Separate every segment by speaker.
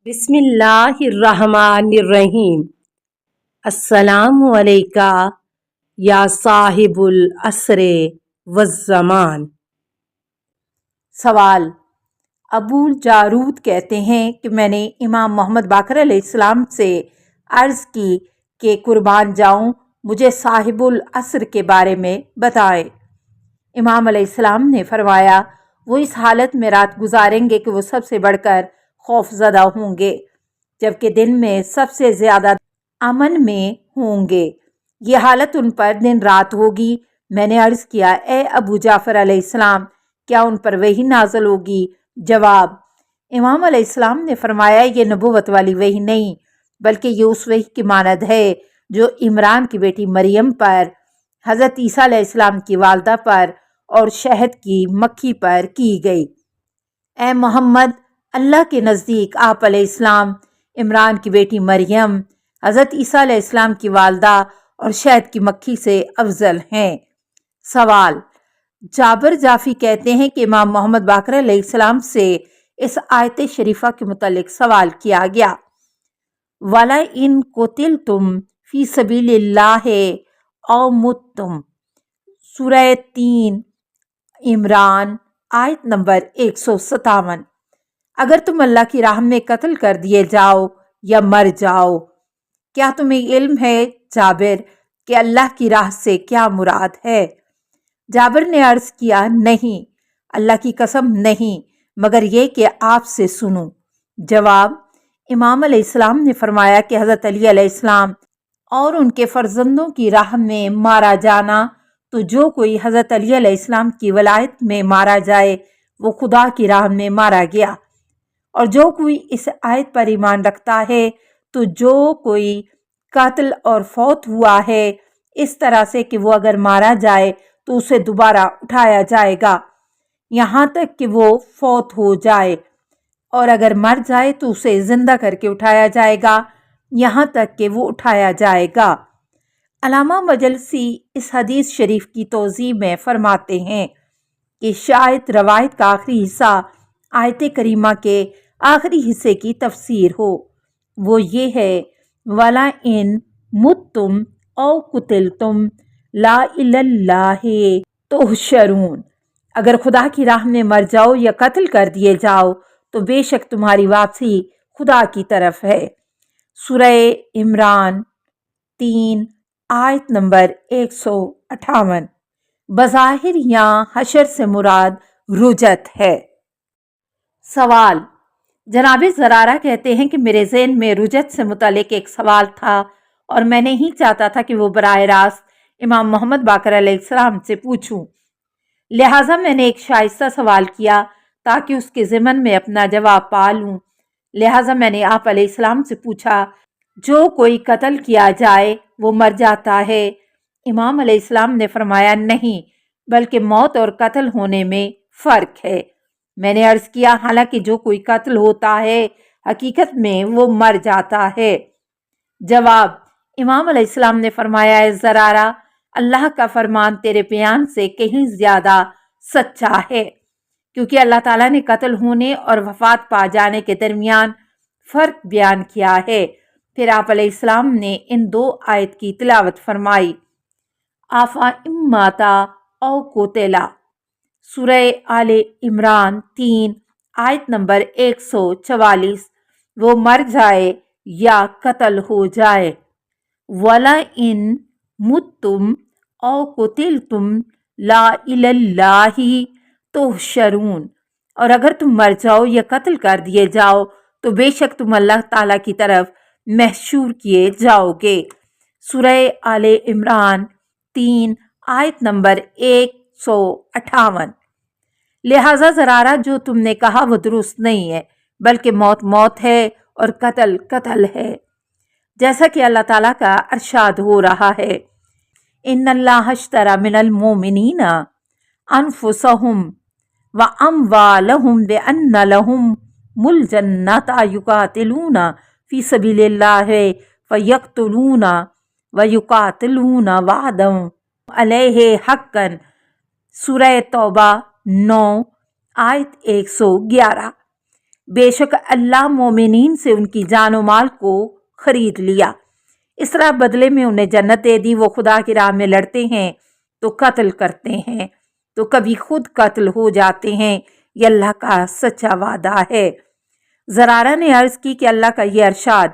Speaker 1: بسم اللہ الرحمن الرحیم۔ السلام علیکہ یا صاحب العصر والزمان۔ سوال: ابو جارود کہتے ہیں کہ میں نے امام محمد باقر علیہ السلام سے عرض کی کہ قربان جاؤں، مجھے صاحب العصر کے بارے میں بتائیں۔ امام علیہ السلام نے فرمایا، وہ اس حالت میں رات گزاریں گے کہ وہ سب سے بڑھ کر خوف زدہ ہوں گے، جبکہ دن میں سب سے زیادہ امن میں ہوں گے۔ یہ حالت ان پر دن رات ہوگی۔ میں نے عرض کیا، اے ابو جعفر علیہ السلام، کیا ان پر وحی نازل ہوگی؟ جواب: امام علیہ السلام نے فرمایا، یہ نبوت والی وحی نہیں، بلکہ یہ اس وحی کی مانند ہے جو عمران کی بیٹی مریم پر، حضرت عیسیٰ علیہ السلام کی والدہ پر اور شہد کی مکھی پر کی گئی۔ اے محمد، اللہ کے نزدیک آپ علیہ السلام، عمران کی بیٹی مریم، حضرت عیسیٰ علیہ السلام کی والدہ اور شہد کی مکھی سے افضل ہیں۔ سوال: جابر جعفی کہتے ہیں کہ امام محمد باقر علیہ السلام سے اس آیت شریفہ کے متعلق سوال کیا گیا، وَلَئِن قُتِلْتُمْ فِي سَبِيلِ اللَّهِ أَوْ مُتُّمْ، سورہ 3 عمران آیت نمبر 157۔ اگر تم اللہ کی راہ میں قتل کر دیے جاؤ یا مر جاؤ، کیا تمہیں علم ہے جابر کہ اللہ کی راہ سے کیا مراد ہے؟ جابر نے عرض کیا، نہیں، اللہ کی قسم نہیں، مگر یہ کہ آپ سے سنوں۔ جواب: امام علیہ السلام نے فرمایا کہ حضرت علی علیہ السلام اور ان کے فرزندوں کی راہ میں مارا جانا، تو جو کوئی حضرت علی علیہ السلام کی ولایت میں مارا جائے وہ خدا کی راہ میں مارا گیا، اور جو کوئی اس آیت پر ایمان رکھتا ہے تو جو کوئی قاتل اور فوت ہوا ہے اس طرح سے کہ وہ اگر مارا جائے تو اسے دوبارہ اٹھایا جائے گا یہاں تک کہ وہ فوت ہو جائے، اور اگر مر جائے تو اسے زندہ کر کے اٹھایا جائے گا یہاں تک کہ وہ اٹھایا جائے گا۔ علامہ مجلسی اس حدیث شریف کی توضیح میں فرماتے ہیں کہ شاید روایت کا آخری حصہ آیت کریمہ کے آخری حصے کی تفسیر ہو، وہ یہ ہے، وَلَئِن مُتُّمْ أَوْ قُتِلْتُمْ لَا إِلَى اللَّهِ تُحْشَرُونَ، اگر خدا کی راہ میں مر جاؤ یا قتل کر دیے جاؤ تو بے شک تمہاری واپسی خدا کی طرف ہے۔ سورہ عمران 3 آیت نمبر 158۔ بظاہر یہاں حشر سے مراد رجت ہے۔ سوال: جناب زرارہ کہتے ہیں کہ میرے ذہن میں رجت سے متعلق ایک سوال تھا اور میں نہیں چاہتا تھا کہ وہ براہ راست امام محمد باقر علیہ السلام سے پوچھوں، لہٰذا میں نے ایک شائستہ سوال کیا تاکہ اس کے ضمن میں اپنا جواب پا لوں۔ لہٰذا میں نے آپ علیہ السلام سے پوچھا، جو کوئی قتل کیا جائے وہ مر جاتا ہے؟ امام علیہ السلام نے فرمایا، نہیں، بلکہ موت اور قتل ہونے میں فرق ہے۔ میں نے عرض کیا، حالانکہ جو کوئی قتل ہوتا ہے حقیقت میں وہ مر جاتا ہے۔ جواب: امام علیہ السلام نے فرمایا، اے زرارہ، اللہ کا فرمان تیرے بیان سے کہیں زیادہ سچا ہے، کیونکہ اللہ تعالیٰ نے قتل ہونے اور وفات پا جانے کے درمیان فرق بیان کیا ہے۔ پھر آپ علیہ السلام نے ان دو آیت کی تلاوت فرمائی، آفا اماتا او قتلا، سورہ آل عمران 3 آیت نمبر 144، وہ مر جائے یا قتل ہو جائے۔ وَلَئِن مُتُّمْ أَوْ قُتِلْتُمْ لَا إِلَى اللَّهِ تُحْشَرُونَ، اور اگر تم مر جاؤ یا قتل کر دیے جاؤ تو بے شک تم اللہ تعالیٰ کی طرف محشور کیے جاؤ گے۔ سورہ آل عمران 3 آیت نمبر 158۔ لہٰذا زرارہ، جو تم نے کہا وہ درست نہیں ہے، بلکہ موت موت ہے اور قتل قتل ہے، جیسا کہ اللہ تعالیٰ کا ارشاد ہو رہا ہے، ان اللہ اشتری من المؤمنین انفسہم واموالہم بان لہم الجنۃ یقاتلون فی سبیل اللہ فیقتلون ویقاتلون وعدا علیہ حقا، سورہ توبہ 9 آیت 111۔ بے شک اللہ مومنین سے ان کی جان و مال کو خرید لیا، اس طرح بدلے میں انہیں جنت دے دی۔ وہ خدا کی راہ میں لڑتے ہیں تو قتل کرتے ہیں تو کبھی خود قتل ہو جاتے ہیں، یہ اللہ کا سچا وعدہ ہے۔ زرارہ نے عرض کی کہ اللہ کا یہ ارشاد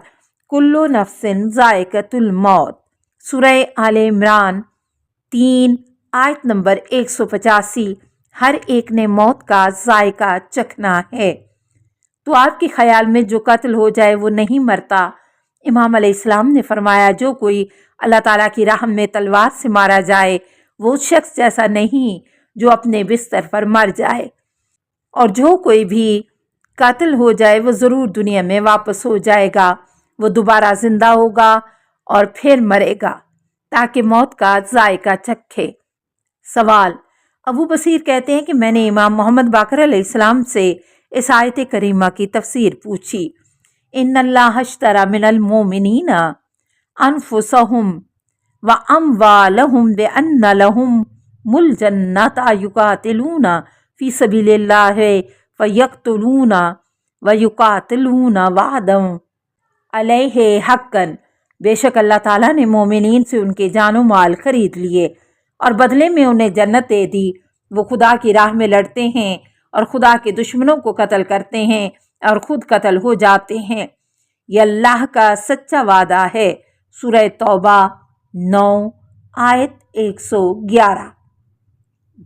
Speaker 1: کلو نفس ذائقۃ الموت، سورہ آل عمران 3 آیت نمبر 185، ہر ایک نے موت کا ذائقہ چکھنا ہے۔ تو آپ کے خیال میں جو قتل ہو جائے وہ نہیں مرتا؟ امام علیہ السلام نے فرمایا جو کوئی اللہ تعالیٰ کی راہ میں تلوار سے مارا جائے وہ اس شخص جیسا نہیں جو اپنے بستر پر مر جائے، اور جو کوئی بھی قتل ہو جائے وہ ضرور دنیا میں واپس ہو جائے گا، وہ دوبارہ زندہ ہوگا اور پھر مرے گا تاکہ موت کا ذائقہ چکھے۔ سوال: ابو بصیر کہتے ہیں کہ میں نے امام محمد باقر علیہ السلام سے اس آیت کریمہ کی تفسیر پوچھی، ان اللہ اشتری من المؤمنین انفسہم واموالہم بان لہم الجنۃ یقاتلون فی سبیل اللہ فیقتلون ویقاتلون وعدا علیہ حقا، بے شک اللہ تعالیٰ نے مومنین سے ان کے جان و مال خرید لیے اور بدلے میں انہیں جنت دے دی۔ وہ خدا کی راہ میں لڑتے ہیں اور خدا کے دشمنوں کو قتل کرتے ہیں اور خود قتل ہو جاتے ہیں، یہ اللہ کا سچا وعدہ ہے۔ سورہ توبہ 9 آیت 111۔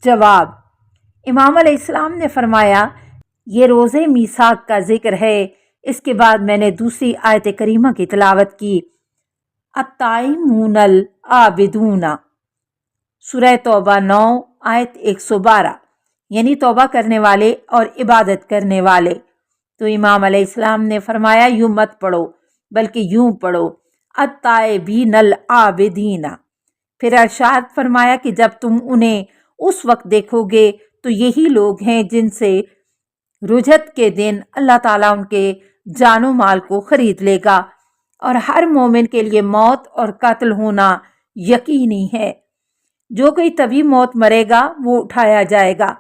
Speaker 1: جواب: امام علیہ السلام نے فرمایا یہ روز میثاق کا ذکر ہے۔ اس کے بعد میں نے دوسری آیت کریمہ کی تلاوت کی، التائبون العابدون، سورہ توبہ 9 آیت 112، یعنی توبہ کرنے والے اور عبادت کرنے والے۔ تو امام علیہ السلام نے فرمایا یوں مت پڑھو بلکہ یوں پڑھو التائبین العابدین۔ پھر ارشاد فرمایا کہ جب تم انہیں اس وقت دیکھو گے تو یہی لوگ ہیں جن سے رجت کے دن اللہ تعالیٰ ان کے جان و مال کو خرید لے گا، اور ہر مومن کے لیے موت اور قتل ہونا یقینی ہے۔ جو کوئی طبی موت مرے گا وہ اٹھایا جائے گا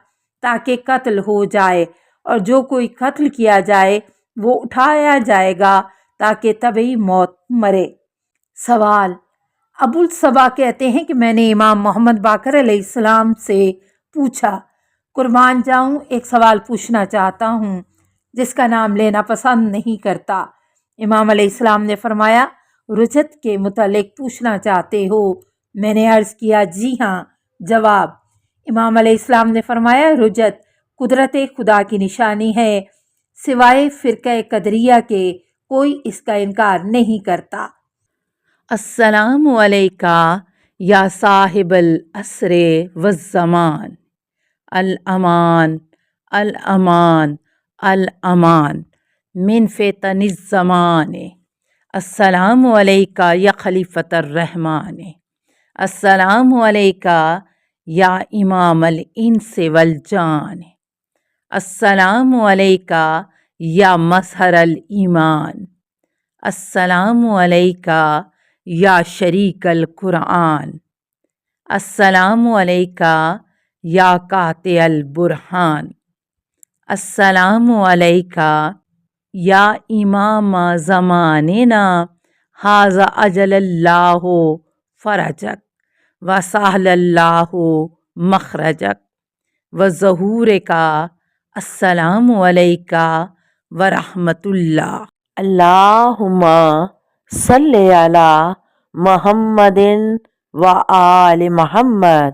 Speaker 1: تاکہ قتل ہو جائے، اور جو کوئی قتل کیا جائے وہ اٹھایا جائے گا تاکہ طبی موت مرے۔ سوال: ابو الصبا کہتے ہیں کہ میں نے امام محمد باقر علیہ السلام سے پوچھا، قربان جاؤں ایک سوال پوچھنا چاہتا ہوں جس کا نام لینا پسند نہیں کرتا۔ امام علیہ السلام نے فرمایا رجت کے متعلق پوچھنا چاہتے ہو؟ میں نے عرض کیا جی ہاں۔ جواب: امام علیہ السلام نے فرمایا رجت قدرت خدا کی نشانی ہے، سوائے فرقہ قدریہ کے کوئی اس کا انکار نہیں کرتا۔ السلام علیکہ یا صاحب العصر والزمان، الامان الامان الامان من فتن الزمان، السلام علیکہ یا خلیفۃ الرحمن، السلام علیکہ یا امام الانس والجان، السلام علیکہ یا مظہر الایمان، السلام علیکہ یا شریک القرآن، السلام علیکہ یا قاطع البرہان، السلام علیکہ یا امام زماننا ھذا اجل اللہ فرجک وسہل اللہ مخرجک وظہورک، السلام علیکہ ورحمۃ اللہ۔ اللہم صلی علی محمد و آل محمد۔